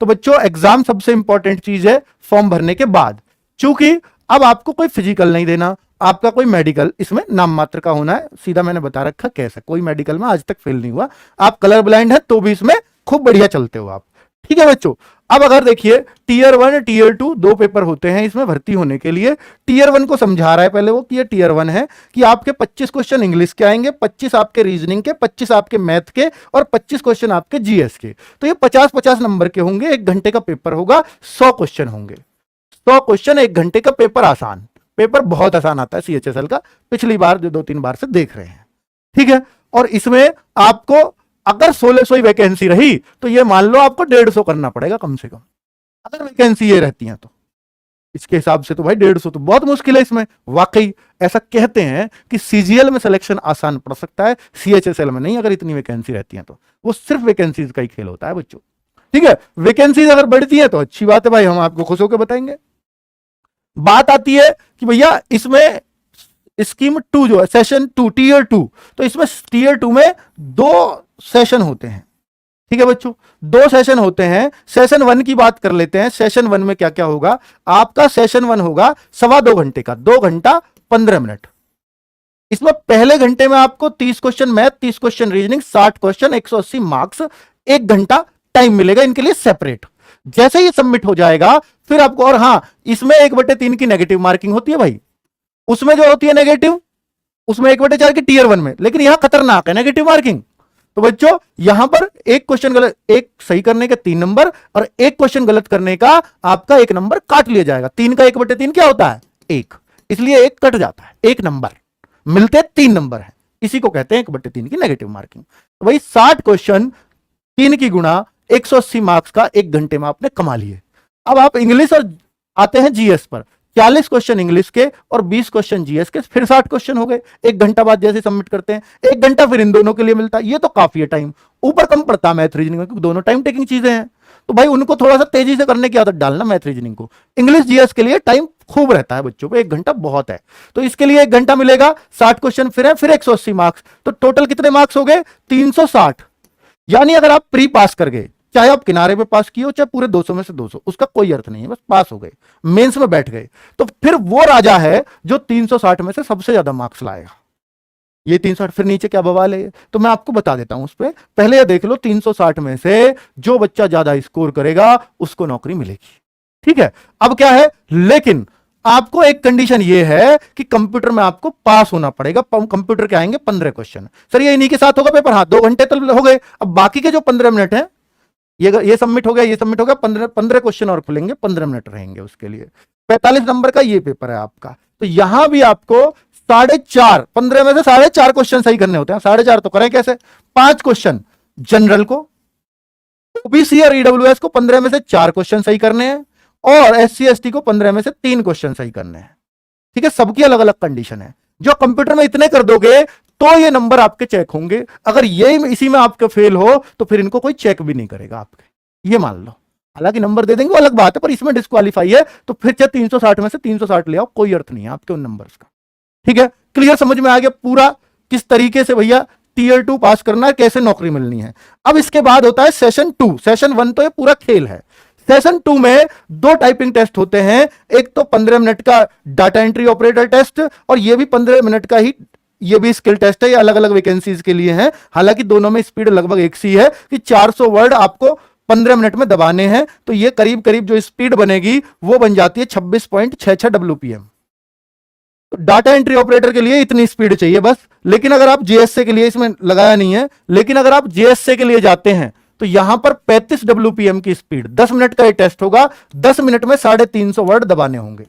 तो बच्चों एग्जाम सबसे इंपॉर्टेंट चीज है फॉर्म भरने के बाद। चूंकि अब आपको कोई फिजिकल नहीं देना, आपका कोई मेडिकल इसमें नाम मात्र का होना है, सीधा मैंने बता रखा कैसे, कोई मेडिकल में आज तक फेल नहीं हुआ। आप कलर ब्लाइंड है तो भी इसमें खूब बढ़िया चलते हो आप, ठीक है बच्चों। अब अगर देखिए टीयर 1 टीयर 2 दो पेपर होते हैं इसमें भर्ती होने के लिए। टीयर 1 को समझा रहा है पहले वो कि ये टीयर 1 है कि आपके 25 क्वेश्चन इंग्लिश के आएंगे, 25 आपके रीजनिंग के, 25 आपके मैथ के और 25 क्वेश्चन आपके जीएस के। तो ये 50-50 नंबर के होंगे, 1 घंटे का पेपर होगा, 100 क्वेश्चन होंगे, 100 क्वेश्चन 1 घंटे का पेपर। आसान पेपर, बहुत आसान आता है सीएचएसएल का, पिछली बार जो 2-3 बार से देख रहे हैं, ठीक है। और इसमें आपको अगर 1600 ही वैकेंसी रही तो ये मान लो आपको 150 करना पड़ेगा कम से कम, अगर वैकेंसी ये रहती है तो। इसके हिसाब से तो भाई 150 तो बहुत मुश्किल है इसमें। वाकई ऐसा कहते हैं कि सीजीएल में सिलेक्शन आसान पड़ सकता है, सीएचएसएल में नहीं, अगर इतनी वैकेंसी रहती है तो। वो सिर्फ वैकेंसीज का ही खेल होता है बच्चों, ठीक है। वैकेंसीज अगर बढ़ती है तो अच्छी बात है भाई, हम आपको खुश होकर बताएंगे। बात आती है कि भैया इसमें स्कीम 2 जो है, सेशन 2 टीयर 2, तो इसमें टीयर 2 में 2 सेशन होते हैं, ठीक है बच्चों, 2 सेशन होते हैं। सेशन 1 की बात कर लेते हैं। सेशन 1 में क्या क्या होगा आपका? सेशन 1 होगा 2.25 घंटे का, 2 घंटा 15 मिनट। इसमें पहले घंटे में आपको 30 question math, 30 question reasoning, 60 question, 180 marks, 1 घंटा टाइम मिलेगा इनके लिए सेपरेट। जैसे ही सबमिट हो जाएगा फिर आपको, और हां इसमें 1/3 की नेगेटिव मार्किंग होती है भाई, उसमें जो होती है नेगेटिव, उसमें 1/4 की टीयर 1 में, लेकिन यहां खतरनाक है नेगेटिव मार्किंग। तो बच्चों यहां पर एक क्वेश्चन गलत, एक सही करने के 3 नंबर और एक क्वेश्चन गलत करने का आपका 1 नंबर काट लिया जाएगा। 3 का 1/3 क्या होता है? 1, इसलिए 1 कट जाता है, 1 नंबर मिलते 3 नंबर है, इसी को कहते हैं 1/3 की नेगेटिव मार्किंग। तो भाई 60 क्वेश्चन 3 की गुणा 180 मार्क्स का 1 घंटे में आपने कमा लिए। अब आप इंग्लिश और आते हैं जीएस पर, 40 क्वेश्चन इंग्लिश के और 20 क्वेश्चन जीएस के, फिर 60 क्वेश्चन हो गए। 1 घंटा बाद जैसे सबमिट करते हैं, 1 घंटा फिर इन दोनों के लिए मिलता है, ये तो काफी है टाइम। ऊपर कम पड़ता है मैथ रीजनिंग में, क्योंकि दोनों टाइम टेकिंग चीजें हैं, तो भाई उनको थोड़ा सा तेजी से करने की आदत डालना मैथ रीजनिंग को। इंग्लिश जीएस के लिए टाइम खूब रहता है बच्चों पे, 1 घंटा बहुत है, तो इसके लिए 1 घंटा मिलेगा। 60 क्वेश्चन फिर है, फिर 180 मार्क्स, तो टोटल कितने मार्क्स हो गए? 360। यानी अगर आप प्री पास कर गए, चाहे आप किनारे पे पास किए हो चाहे पूरे 200 में से 200, उसका कोई अर्थ नहीं है, बस पास हो गए, मेंस में बैठ गए, तो फिर वो राजा है जो 360 में से सबसे ज्यादा मार्क्स लाएगा। ये 360, फिर नीचे क्या बवाल है तो मैं आपको बता देता हूं उस पर। पहले ये देख लो 360 में से जो बच्चा ज्यादा स्कोर करेगा उसको नौकरी मिलेगी, ठीक है। अब क्या है, लेकिन आपको एक कंडीशन ये है कि कंप्यूटर में आपको पास होना पड़ेगा। कंप्यूटर के आएंगे 15 क्वेश्चन, सर ये इन्हीं के साथ होगा पेपर, हाँ 2 घंटे तो हो गए। अब बाकी के जो 15 मिनट है, ये सबमिट हो गया, ये सबमिट हो गया, 15 क्वेश्चन और खुलेंगे, 15 मिनट रहेंगे उसके लिए। 45 नंबर का ये पेपर है आपका, तो यहां भी आपको 4.5, 15 में से 4.5 क्वेश्चन सही करने होते हैं। 4.5 तो करें कैसे? 5 क्वेश्चन जनरल को, ओबीसी और ईडब्ल्यूएस को 15 में से 4 क्वेश्चन सही करने हैं, और एससी एसटी को 15 में से 3 क्वेश्चन सही करने हैं, ठीक है। सबकी अलग अलग कंडीशन है। जो कंप्यूटर में इतने कर दोगे तो ये नंबर आपके चेक होंगे, अगर ये इसी में आपके फेल हो तो फिर इनको कोई चेक भी नहीं करेगा आपके, ये मान लो। हालांकि नंबर दे देंगे वो अलग बात है, पर इसमें डिस्क्वालीफाई है, तो फिर चाहे 360 में से 360 ले आओ, कोई अर्थ नहीं है आपके उन नंबर्स का, ठीक है। क्लियर, समझ में आ गया पूरा किस तरीके से भैया टीयर 2 पास करना है, कैसे नौकरी मिलनी है। अब इसके बाद होता है सेशन 2। सेशन 1 तो ये पूरा खेल है। सेशन 2 में 2 टाइपिंग टेस्ट होते हैं, एक तो 15 मिनट का डाटा एंट्री ऑपरेटर टेस्ट, और ये भी 15 मिनट का ही, ये भी स्किल टेस्ट है, ये अलग अलग वैकेंसीज के लिए है। हालांकि दोनों में स्पीड लगभग एक सी है कि 400 वर्ड आपको 15 मिनट में दबाने हैं, तो ये करीब करीब जो स्पीड बनेगी वो बन जाती है 26.66 WPM। तो डाटा एंट्री ऑपरेटर के लिए इतनी स्पीड चाहिए बस। लेकिन अगर आप जेएसए के लिए, इसमें लगाया नहीं है, लेकिन अगर आप जेएसए के लिए जाते हैं तो यहां पर 35 WPM की स्पीड, 10 मिनट का ये टेस्ट होगा, 10 मिनट में 350 वर्ड दबाने होंगे।